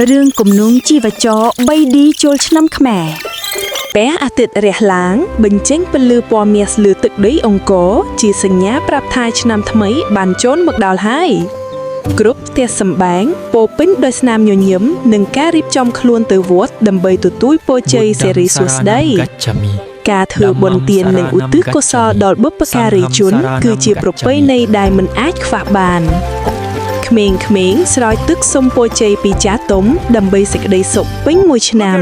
រឿងគំនុំជីវចរ3D ចូលឆ្នាំខ្មែរព្រះអាទិត្យរះឡើងបញ្ចេញពន្លឺពណ៌មាសលើទឹកដីអង្គរជាសញ្ញាប្រាប់ថាឆ្នាំថ្មីបានចូលមកដល់ហើយគ្រប់ផ្ទះសម្បែងពោពេញដោយស្នាមញញឹមនិងការរៀបចំខ្លួនទៅវត្តដើម្បីទទួលពរជ័យសិរីសួស្តីការធ្វើបុណ្យទាននិងឧទ្ទិសកុសលដល់បុព្វការីជនគឺជាប្រពៃណីដែលមិនអាចខ្វះបានក្មេងៗស្រោចទឹកសុំពរជ័យពីចាស់ទុំដើម្បីសេចក្តីសុខពេញមួយឆ្នាំ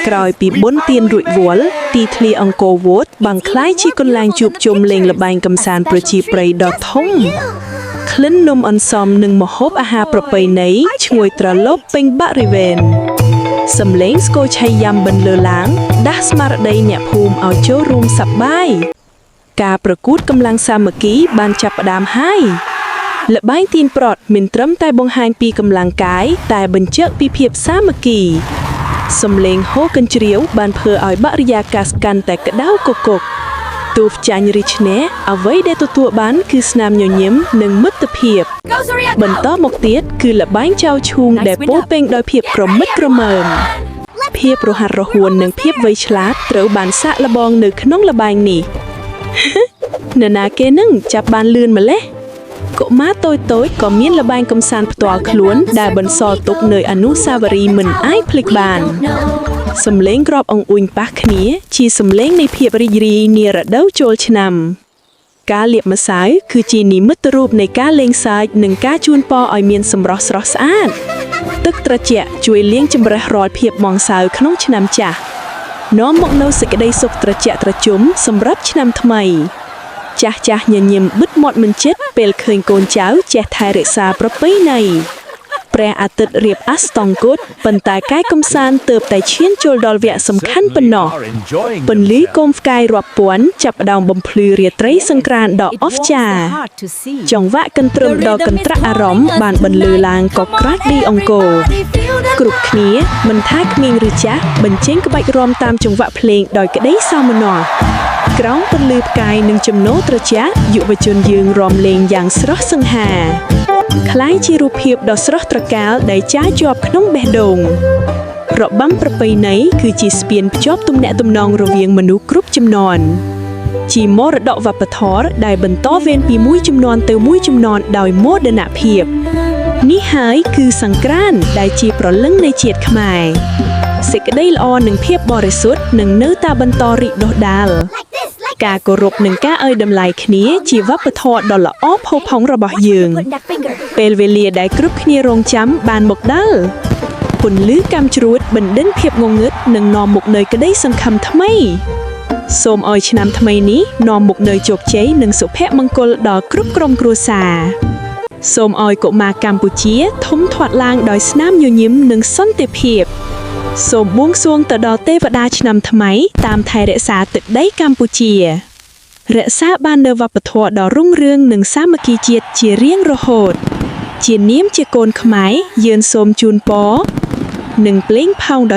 ក្រោយពីបុណ្យទានរួចរាល់ទីធ្លាអង្គរវត្តបានក្លាយជាកន្លែងជួបជុំលេងល្បែងកម្សាន្តប្រជាប្រិយដ៏ធំក្លិននំអន្សមនិងម្ហូបអាហារប្រពៃណីឈ្ងុយត្រឡប់ពេញបរិវេណសំឡេងស្គរឆៃយ៉ាំបន្លឺឡើងដាស់ស្មារតីអ្នកភូមិឲ្យចូលរួមសប្បាយការប្រកួតកម្លាំងសាមគ្គីបានចាប់ផ្ដើមហើយល្បែងទាញប្រត់មិនត្រឹមតែបង្ហាញពីកម្លាំងកាយតែបញ្ជាក់ពីភាពសាមគ្គីសំឡេងហូរកញ្ជ្រៀវបានធ្វើឲ្យបរិយាកាសកាន់តែក្តៅគគុកទោះចាញ់ឬឈ្នះអ្វីដែលទទួលបានគឺស្នាមញញឹមនិងមិត្តភាពបន្តមកទៀតគឺល្បែងចៅឈូងដែលពោរពេញដោយភាពក្រមិតក្រមើមភាពរហ័សរហួននិងភាពវៃឆ្លាតត្រូវបានសាកល្បងនៅក្នុងល្បែងនេះនរណាគេនឹងចាប់បានលឿនម្លេះកុមារតូចៗក៏មានល្បែងកម្សាន្តផ្ទាល់ខ្លួនដែលបន្សល់ទុកនូវអនុស្សាវរីយ៍មិនអាចភ្លេចបានសំឡេងគ្រាប់អង្អួញប៉ះគ្នាជាសំឡេងនៃភាពរីករាយនារដូវចូលឆ្នាំការលាបម្សៅគឺជានិមិត្តរូបនៃការលេងសើចនិងការជូនពរឲ្យមានសម្រស់ស្រស់ស្អាតទឹកត្រជាក់ជួយលាងជម្រះរាល់ភាពហ្មងសៅក្នុងឆ្នាំចាស់នាំមកនូវសេចក្តីសុខត្រជាក់ត្រជុំសម្រាប់ឆ្នាំថ្មីចាស់ញញឹមបិទមាត់មិនជិតពេលឃើញកូនចៅចេះថែរក្សាប្រពៃណីព្រះអាទិត្យរៀបអាស្តង្គតប៉ុន្តែកាយកំសាន្តទើបតែឈានចូលដល់វគ្គសំខាន់ប៉ុណ្ណោះពន្លឺគោមផ្កាយរាប់ពាន់ចាប់ផ្ដើមបំភ្លឺរាត្រីសង្ក្រាន្តដ៏អស្ចារ្យចង្វាក់កន្ទ្រឹមដ៏កន្ត្រាក់អារម្មណ៍បានបន្លឺឡើងកក្រាស់ដីអង្គរគ្រប់គ្នាមិនថាក្មេងឬចាស់បញ្ចេញក្បាច់រាំតាមចង្វាក់ភ្លេងដោយក្តីសោមនស្សក្រោមពន្លឺផ្កាយនិងចំណូលត្រជាក់យុវជនយើងរាំលេងយ៉ាងស្រស់សង្ហាคล้ายជារូបភាពដ៏ស្រស់ត្រកាលដែលចារជាប់ក្នុងបេះដូងរបាំប្រពៃណីគឺជាស្ពានភ្ជាប់ទំនាក់ទំនងរវាងមនុស្សគ្រប់ជំនាន់ជាមរតកវប្បធម៌ដែលបន្តវេនពីមួយជំនាន់ទៅមួយជំនាន់ដោយមោទនភាពនេះហើយគឺសង្ក្រាន្តដែលជាព្រលឹងនៃជាតិខ្មែរសេចក្តីល្អនិងភាពបរិសុទ្ធនឹងនៅតែបន្តរីកដុះដាលការគោរពនិងការឲ្យតម្លៃគ្នាជាវប្បធម៌ដ៏ល្អផូរផង់របស់យើងពេលវេលាដែលគ្រប់គ្នារងចាំបានមកដល់ពន្លឺកាំជ្រួតបណ្ដេញភាពងងឹតនិងនាំមកនូវក្តីសង្ឃឹមថ្មីសូមឲ្យឆ្នាំថ្មីនេះនាំមកនូវជោគជ័យនិងសុភមង្គលដល់គ្រប់ក្រុមគ្រួសារសូមឲ្យកុមារកម្ពុជាធំធាត់ឡើងដោយស្នាមញញឹមនិងសន្តិភាពសូមបួងសួងទៅដល់ទេវតាឆ្នាំថ្មីតាមថែរក្សាទឹកដីកម្ពុជារក្សាបាននូវវប្បធម៌ដ៏រុងរឿងនិងសាមគ្គីជាតិជារៀងរហូតជានាមជាកូនខ្មែរយើងសូមជូនពរនិងភ្លេងផោងដ៏